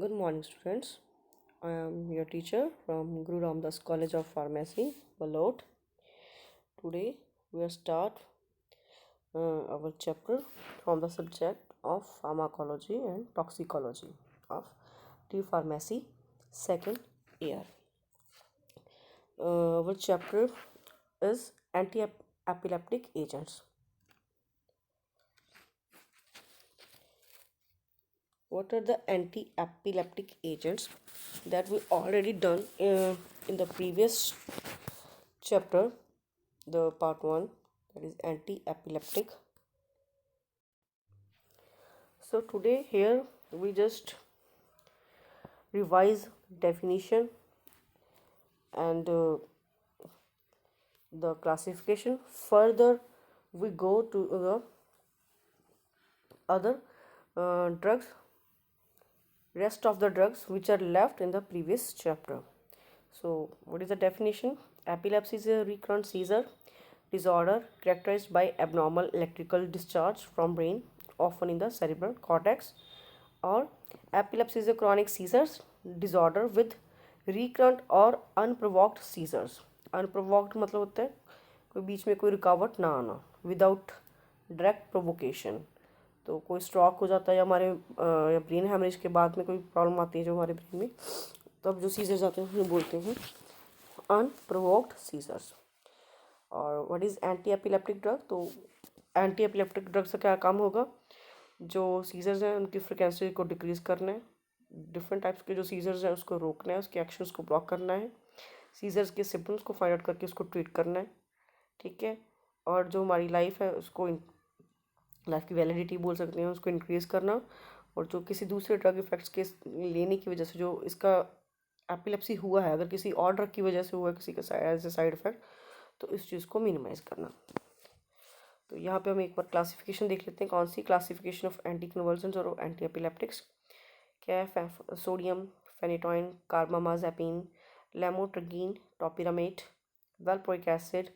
Good morning, students. I am your teacher from Guru Ramdas College of Pharmacy, Balot. Today we will start our chapter from the subject of pharmacology and toxicology of T Pharmacy, second year. Our chapter is anti-epileptic agents. What are the anti-epileptic agents that we already done in the previous chapter, the part 1, that is anti-epileptic. So today here we just revise definition and the classification. Further we go to the other drugs, rest of the drugs which are left in the previous chapter. So what is the definition? Epilepsy is a recurrent seizure disorder characterized by abnormal electrical discharge from brain, often in the cerebral cortex. Or epilepsy is a chronic seizures disorder with recurrent और unprovoked seizures. Unprovoked मतलब होता है कोई बीच में कोई रुकावट ना आना, विदाउट डायरेक्ट प्रोवोकेशन. तो कोई स्ट्रोक हो जाता है या हमारे या ब्रेन हेमरेज के बाद में कोई प्रॉब्लम आती है जो हमारे ब्रेन में, तब जो सीजर्स आते हैं उन्हें बोलते हैं अनप्रोवोक्ड सीजर्स. और what is anti epileptic drug? तो एंटी एपिलेप्टिक ड्रग से क्या काम होगा? जो सीजर्स हैं उनकी फ्रिक्वेंसी को डिक्रीज़ करना है, डिफरेंट टाइप्स के जो सीजर्स हैं उसको रोकना है, उसके एक्शंस को ब्लॉक करना है, सीजर्स के सिम्टम्स को फाइंड आउट करके उसको ट्रीट करना है. ठीक है. और जो हमारी लाइफ है उसको लाइफ की वैलिडिटी बोल सकते हैं उसको इंक्रीज़ करना. और जो किसी दूसरे ड्रग इफेक्ट्स के लेने की वजह से जो इसका एपिलेप्सी हुआ है, अगर किसी और ड्रग की वजह से हुआ है किसी का एज ए साइड इफेक्ट, तो इस चीज़ को मिनिमाइज़ करना. तो यहाँ पे हम एक बार क्लासिफिकेशन देख लेते हैं. कौन सी क्लासिफिकेशन ऑफ एंटी कन्वर्जेंट्स और एंटी एपिलेप्टिक्स क्या है? Sodium phenytoin, carbamazepine, lamotrigine, topiramate, valproic acid.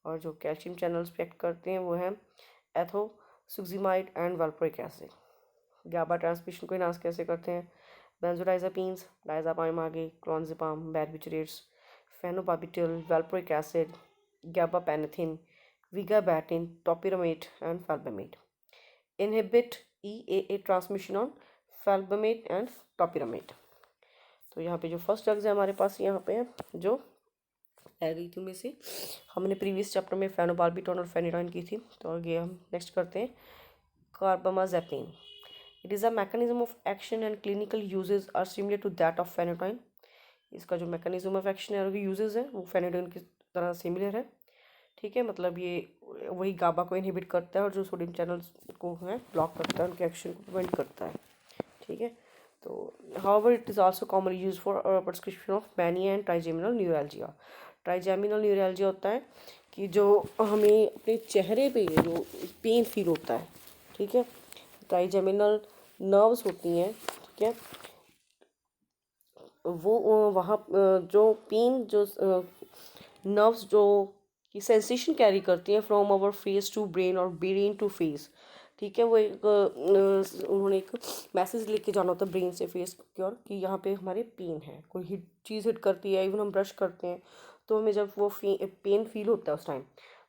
और जो कैल्शियम चैनल्स पे एक्ट करते हैं वो हैं ethosuximide and valproic acid. GABA transmission को इनहांस कैसे करते हैं? बेंजोडाइजापीन्स, डायजापाम आगे, clonazepam, barbiturates, phenobarbital, valproic acid, gabapentin, vigabatrin, topiramate and felbamate. Inhibit EAA transmission on felbamate and topiramate. तो यहाँ पे जो फर्स्ट ड्रग्स है हमारे पास यहाँ पे है जो एरिथम में से हमने प्रीवियस चैप्टर में फेनोबार्बिटॉन और फेनिटॉइन की थी. तो आगे हम नेक्स्ट करते हैं carbamazepine. It is a mechanism of action and clinical usages are similar to that of phenytoin. इसका जो मैकेनिज्म ऑफ एक्शन है और यूजेज है वो फेनिटॉइन की तरह सिमिलर है. ठीक है. मतलब ये वही गाबा को इनहिबिट करता है और जो सोडियम चैनल्स को है ब्लॉक करता है, उनके एक्शन को प्रिवेंट करता है. ठीक है. तो however it is also commonly use for prescription of mania and trigeminal neuralgia. Trigeminal neuralgia होता है कि जो हमें अपने चेहरे पे जो पेन फील होता है. ठीक है. ट्राइजेमिनल नर्व्स होती हैं. ठीक है. वो वहाँ जो पेन जो नर्व्स जो कि सेंसेशन कैरी करती हैं from our face to brain और ब्रेन टू फेस. ठीक है. वो एक उन्होंने एक मैसेज लेके जाना होता है ब्रेन से फेस की ओर कि यहाँ पे हमारे पेन है, कोई हिट चीज़ हिट करती है. इवन हम ब्रश करते हैं तो हमें जब वो पेन फील होता है उस टाइम,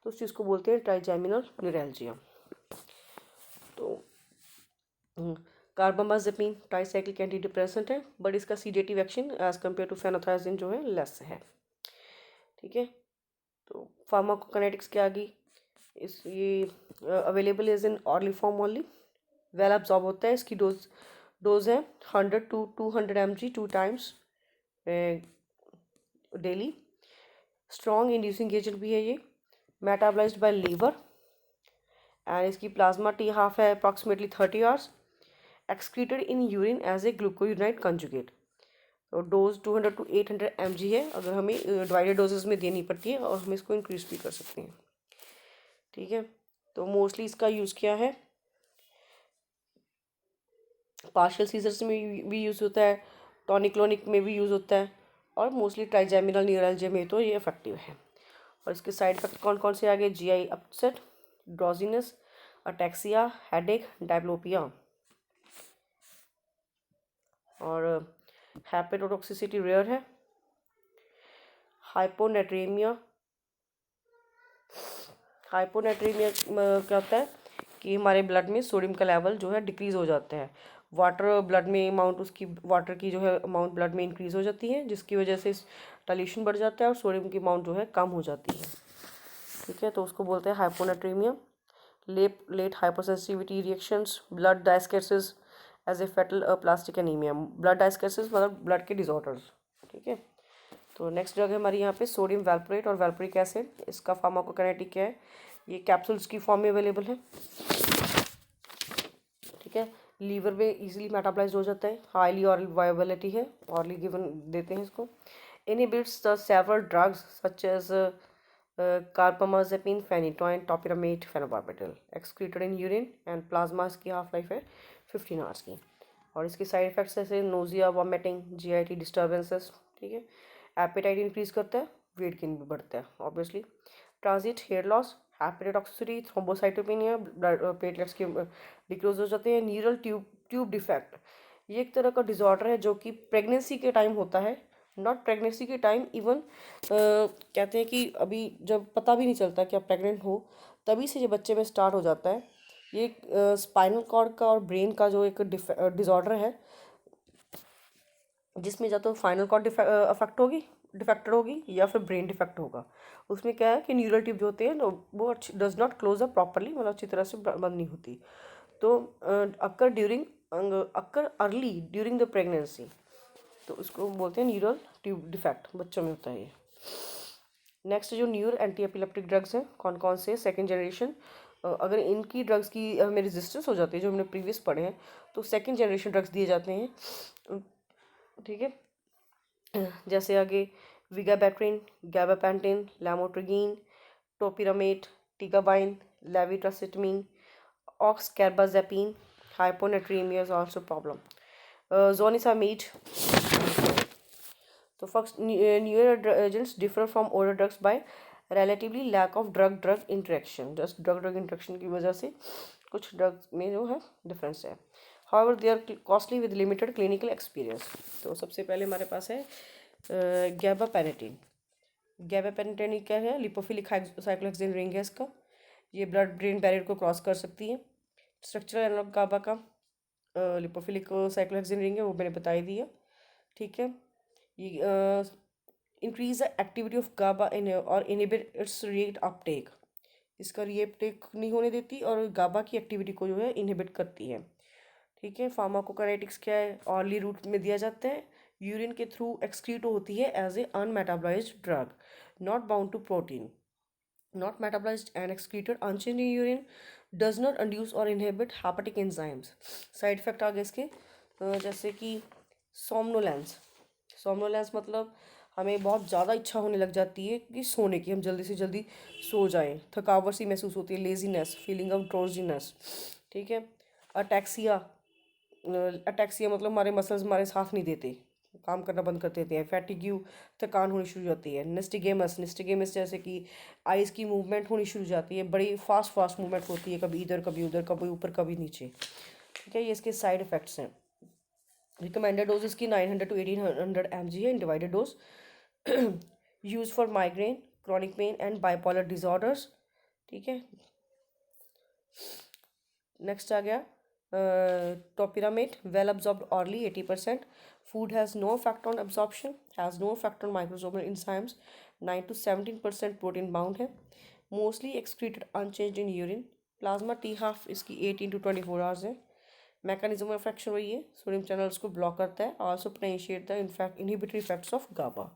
तो उस चीज़ को बोलते हैं ट्राइजेमिनल न्यूरैल्जिया. तो कार्बामाज़ेपिन ट्राइसाइक्लिक एंटी डिप्रेसेंट है, बट इसका sedative action as compared to phenothiazine जो है लेस है. ठीक है. तो फार्माकोकाइनेटिक्स क्या आ गई? इस ये available is in hourly form only, well absorb होता है. इसकी डोज है 100 to 200 mg 2 times daily. Strong inducing agent भी है ये, मेटाबलाइज्ड बाय लीवर. एंड इसकी प्लाज्मा टी हाफ है approximately 30 hours. Excreted in urine as a glucuronide conjugate. तो डोज 200 to 800 mg है. अगर हमें डिवाइडेड डोजेस में देनी पड़ती है और हम इसको इंक्रीज भी कर सकते हैं. ठीक है. तो मोस्टली इसका यूज़ क्या है? पार्शियल सीजर्स में भी यूज़ होता है, टॉनिक में भी यूज़ होता है, और मोस्टली ट्राइजेमिनल न्यूरैल्जिया में तो ये इफेक्टिव है. और इसके साइड इफेक्ट कौन कौन से आ गए? GI upset, drowsiness, ataxia, headache, diplopia. और हेपेटोटॉक्सिसिटी रेयर है। हाइपोनेट्रीमिया, हाइपोनेट्रीमिया क्या होता है कि हमारे ब्लड में सोडियम का लेवल जो है डिक्रीज़ हो जाता है। वाटर ब्लड में अमाउंट, उसकी वाटर की जो है अमाउंट ब्लड में इंक्रीज़ हो जाती है, जिसकी वजह से डाइल्यूशन बढ़ जाता है और सोडियम की अमाउंट जो है कम हो जाती है। ठीक है, तो उसको बोलते हैं hyponatremia. Late hypersensitivity reactions, blood dyscrasias as a fatal plastic anaemia. Blood dyscrasias मतलब ब्लड के डिसऑर्डर्स। ठीक है, तो नेक्स्ट ड्रग है हमारी यहाँ पे सोडियम वैल्प्रोएट और वैल्प्रिक एसिड। इसका फार्माकोकाइनेटिक क्या है, ये कैप्सूल्स की फॉर्म में अवेलेबल है। ठीक है, लीवर में इजीली मेटाबलाइज हो जाता है, हाईली ऑरल वायबिलिटी है, ऑरली गिवन देते हैं इसको। Inhibits the several drugs such as carbamazepine, phenytoin, topiramate, phenobarbital excreted in urine and plasma. इसकी हाफ लाइफ है 15 आवर्स की। और इसके साइड इफेक्ट्स जैसे नोजिया, वॉमिटिंग, जीआईटी डिस्टर्बेंसेस। ठीक है, एपेटाइट इंक्रीज करता है, वेट गेन भी बढ़ता है obviously. Transit hair loss, hepatotoxicity, thrombocytopenia, platelets के डिक्रीज हो जाते हैं। न्यूरल ट्यूब डिफेक्ट, ये एक तरह का डिसऑर्डर है जो कि प्रेगनेंसी के टाइम होता है, नॉट प्रेगनेंसी के टाइम इवन, कहते हैं कि अभी जब पता भी नहीं चलता कि आप प्रेग्नेंट हो, तभी से ये बच्चे में स्टार्ट हो जाता है। ये स्पाइनल कॉर्ड का और ब्रेन का जो एक डिसऑर्डर है, जिसमें या तो फाइनल कॉर्ड अफेक्ट होगी, डिफेक्टेड होगी, या फिर ब्रेन डिफेक्ट होगा। उसमें क्या है कि न्यूरल ट्यूब जो होते हैं वो अच्छी does not close up properly, मतलब अच्छी तरह से बंद नहीं होती। तो occur early during the pregnancy, तो इसको बोलते हैं न्यूरल ट्यूब डिफेक्ट, बच्चों में होता है ये। नेक्स्ट जो न्यूरो एंटी एपिलेप्टिक ड्रग्स हैं, कौन कौन से, सेकेंड जनरेशन। अगर इनकी ड्रग्स की हमें रेजिस्टेंस हो जाती है, जो हमने प्रीवियस पढ़े हैं, तो सेकेंड जनरेशन ड्रग्स दिए जाते हैं। ठीक है, जैसे आगे vigabatrin, gabapentin, lamotrigine, topiramate, tiagabine, levetiracetam, oxcarbazepine. Hyponatremia is also problem. Zonisamide. तो first, newer agents differ from older drugs by relatively lack of drug-drug interaction. Just drug-drug interaction की वजह से कुछ ड्रग्स में जो है डिफरेंस है। However, they are costly with limited clinical experience. तो सबसे पहले हमारे पास है गैबापेनेटिन। गैबापेनेटिन क्या है, लिपोफिलिक साइक्लोहेक्सेन रिंग है इसका। ये ब्लड ब्रेन बैरियर को क्रॉस कर सकती है। स्ट्रक्चरल एनालॉग गाबा का लिपोफिलिक साइक्लोहेक्सेन रिंग है, वो मैंने बता ही दिया। ठीक है, ये इंक्रीज द एक्टिविटी ऑफ गाबा इन और इनहिबिट इट्स रीएक्ट अपटेक। इसका रीअपटेक नहीं होने देती और गाबा की एक्टिविटी को जो है इनहिबिट करती है। ठीक है, फार्माकोकाइनेटिक्स क्या है, ऑरली रूट में दिया जाता है, यूरिन के थ्रू एक्सक्रीट होती है as a unmetabolized drug, not bound to protein, not metabolized and excreted unchanged in urine, does not induce or inhibit hepatic enzymes. Side effect आ गए इसके, जैसे कि सोमनोलेंस। सोमनोलेंस मतलब हमें बहुत ज़्यादा इच्छा होने लग जाती है कि सोने की, हम जल्दी से जल्दी सो जाएं, थकावट सी महसूस होती है, लेजीनेस, फीलिंग ऑफ ड्रोजीनेस। ठीक है, अटैक्सिया। अटैक्सिया मतलब हमारे मसल्स हमारे साथ नहीं देते, काम करना बंद कर देते हैं। फैटिग्यू, थकान होनी शुरू हो जाती है। निस्टिगेमस, निस्टिगेमस जैसे कि आइज़ की मूवमेंट होनी शुरू हो जाती है, बड़ी फास्ट फास्ट मूवमेंट होती है, कभी इधर कभी उधर, कभी ऊपर कभी नीचे। ठीक है, ये इसके साइड इफ़ेक्ट्स हैं। रिकमेंडेड डोज इसकी 900 to 1800 mg है इन divided dose. Use for migraine, chronic pain and bipolar disorders. ठीक है, नेक्स्ट आ गया topiramate, well absorbed orally 80%. Food has no effect on absorption, has no effect on microsomal enzymes, 9 to 17% protein bound है, mostly excreted unchanged in urine. Plasma t half इसकी 18 to 24 hours है। Mechanism of action वही है, sodium channels को block करता है, also potentiate the in fact inhibitory effects of GABA.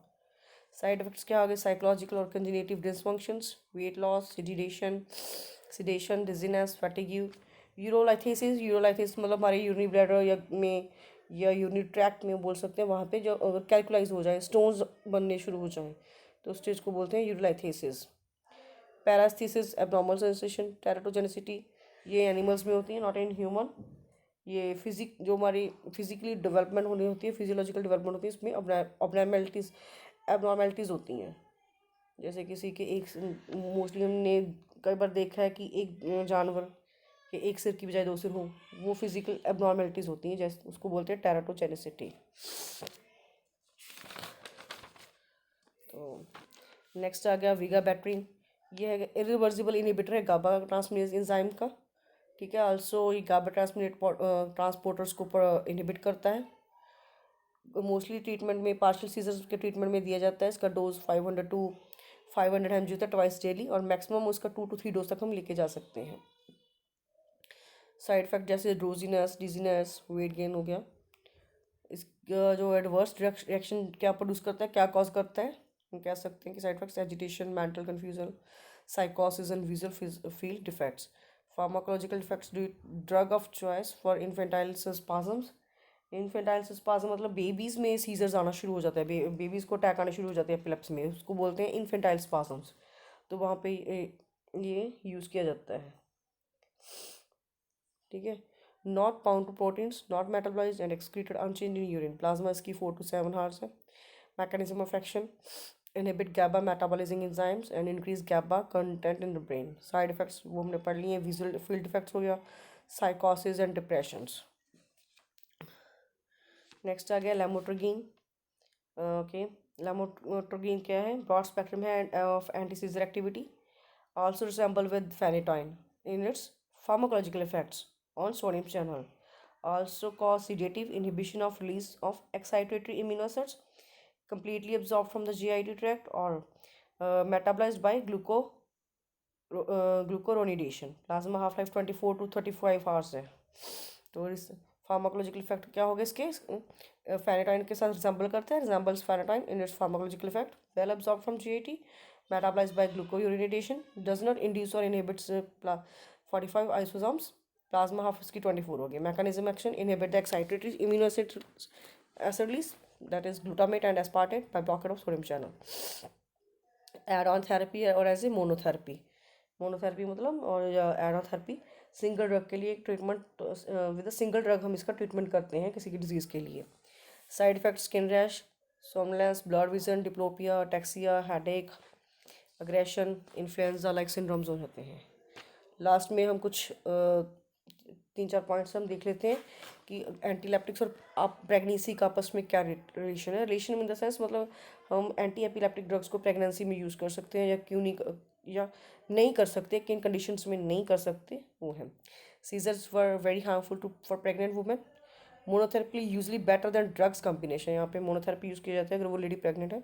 Side effects क्या आ गए, साइकोलॉजिकल और cognitive dysfunctions, weight loss, sedation, dizziness, fatigue, urolithiasis. Urolithiasis मतलब हमारे यूरिनरी ब्लैडर या में या यूरिनरी ट्रैक्ट में बोल सकते हैं, वहाँ पे जो अगर कैल्कुलाइज हो जाए, स्टोन्स बनने शुरू हो जाएं, तो स्टेज को बोलते हैं यूरोलाइथेसिस। पैरास्थीसिस, एब्नॉर्मल सेंसेशन, टेराटोजेनिसिटी, ये एनिमल्स में होती है, नॉट इन ह्यूमन। ये जो हमारी फिजिकली डेवलपमेंट होनी होती है, फिजियोलॉजिकल डेवलपमेंट होती है, इसमें एबनॉर्मेलिटीज़ होती हैं। जैसे किसी के एक, मोस्टली हमने कई बार देखा है कि एक जानवर कि एक सिर की बजाय दो सिर हो, वो फिजिकल एबनॉर्मेलिटीज़ होती हैं, जैसे उसको बोलते हैं टेराटोजेनिसिटी। तो नेक्स्ट आ गया विगाबैट्रिन। ये है इरिवर्सिबल इनहिबिटर है गाबा ट्रांसमिनेज एंजाइम का, ठीक है। आल्सो ये गाबा ट्रांसपोर्टर्स को इनहिबिट करता है। मोस्टली ट्रीटमेंट में पार्शियल सीजर्स के ट्रीटमेंट में दिया जाता है। इसका डोज 500 to 500 mg होता है ट्वाइस डेली, और मैक्सिमम उसका 2 to 3 डोज तक हम लेके जा सकते हैं। साइड इफेक्ट जैसे ड्रोजीनेस, डिजीनेस, वेट गेन हो गया। इसका जो एडवर्स रिएक्शन क्या प्रोड्यूस करता है, क्या कॉज करता है, हम कह सकते हैं कि side effects agitation, mental confusion, साइकोसिस and visual field defects. Pharmacological effects, drug of choice for infantile spasms. Infantile spasm मतलब बेबीज़ में सीजर्स आना शुरू हो जाता है, बेबीज़ को अटैक आने शुरू हो जाते हैं एपिलेप्सी में, उसको बोलते हैं इन्फेंटाइल स्पाजम्स। तो वहाँ पे ये यूज़ किया जाता है, ठीक है। Not bound to proteins, not metabolized and excreted unchanged in urine. Plasma इसकी 4 to 7 hours है। Mechanism of action, inhibit GABA metabolizing enzymes and increase GABA content in the brain. Side effects वो हमने पढ़ लिए हैं, विजुअल फील्ड इफेक्ट्स हो गया, साइकोसिस and depressions. Next आ गया लेमोट्रोगिन। ओके, लेमोट्रोगिन क्या है, ब्रॉड स्पेक्ट्रम है of anti scissor activity, also resemble with phenytoin in its pharmacological effects on sodium channel, also cause sedative inhibition of release of excitatory amino acids, completely absorbed from the GIT tract or metabolized by glucuronidation. Plasma half life 24 to 35 hours है। तो इस pharmacological effect क्या होगा इसके, फेनेटाइन के साथ resemble करते हैं, resembles phenytoin in its pharmacological effect, well absorbed from GIT, metabolized by glucuronidation, does not induce or inhibits 45 isosomes। Plasma half इसकी 24 होगी। Mechanism action, inhibit the excitatory amino acid release, that is glutamate and aspartate by blockade of sodium channel. Add on therapy और as a monotherapy, monotherapy मतलब, और add on therapy single drug के लिए एक treatment, with a single drug हम इसका treatment करते हैं किसी की डिजीज़ के लिए। Side effect skin rash, somnolence, blurred vision, diplopia, ataxia, headache, aggression, influenza like syndromes हो जाते हैं। लास्ट में हम कुछ 3-4 पॉइंट्स हम देख लेते हैं कि एंटीलेप्टिक्स और आप प्रेगनेंसी का आपस में क्या रिलेशन है। रिलेशन इन द सेंस मतलब हम एंटी एपिलेप्टिक ड्रग्स को प्रेगनेंसी में यूज़ कर सकते हैं या क्यों नहीं, या नहीं कर सकते, किन कंडीशंस में नहीं कर सकते, वो है। Seizures were very harmful to for pregnant women. Monotherapy usually better than drugs combination, यहाँ पे मोनोथेरेपी यूज़ किया जाता है अगर वो लेडी प्रेग्नेंट है।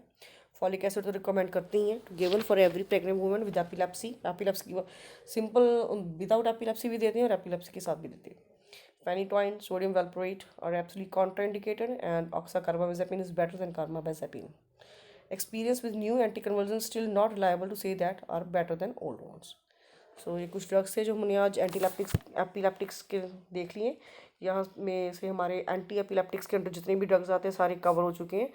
फॉलिक एसिड तो रिकमेंड करते ही हैं, given for every pregnant women with epilepsy. Epilepsy की सिंपल विदाउट एपिलेप्सी भी देते हैं और एपिलेप्सी के साथ भी देते हैं। Phenytoin, sodium valproate are absolutely contraindicated and oxacarbamazepine is better than carbamazepine. Experience with new anticonvulsants still not reliable to say that are better than old ones. सो ये कुछ ड्रग्स थे जो हमने आज एपिलेप्टिक्स के देख लिए। यहाँ में से हमारे एंटी एपिलेप्टिक्स के अंदर जितने भी ड्रग्स आते हैं सारे कवर हो चुके हैं,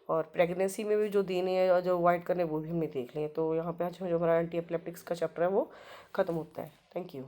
और प्रेगनेंसी में भी जो देने हैं जो अवॉइड करने वो भी हमने देख लिए। तो यहाँ पे आज जो हमारा एंटी एपिलेप्टिक्स का चैप्टर है वो ख़त्म होता है। Thank you.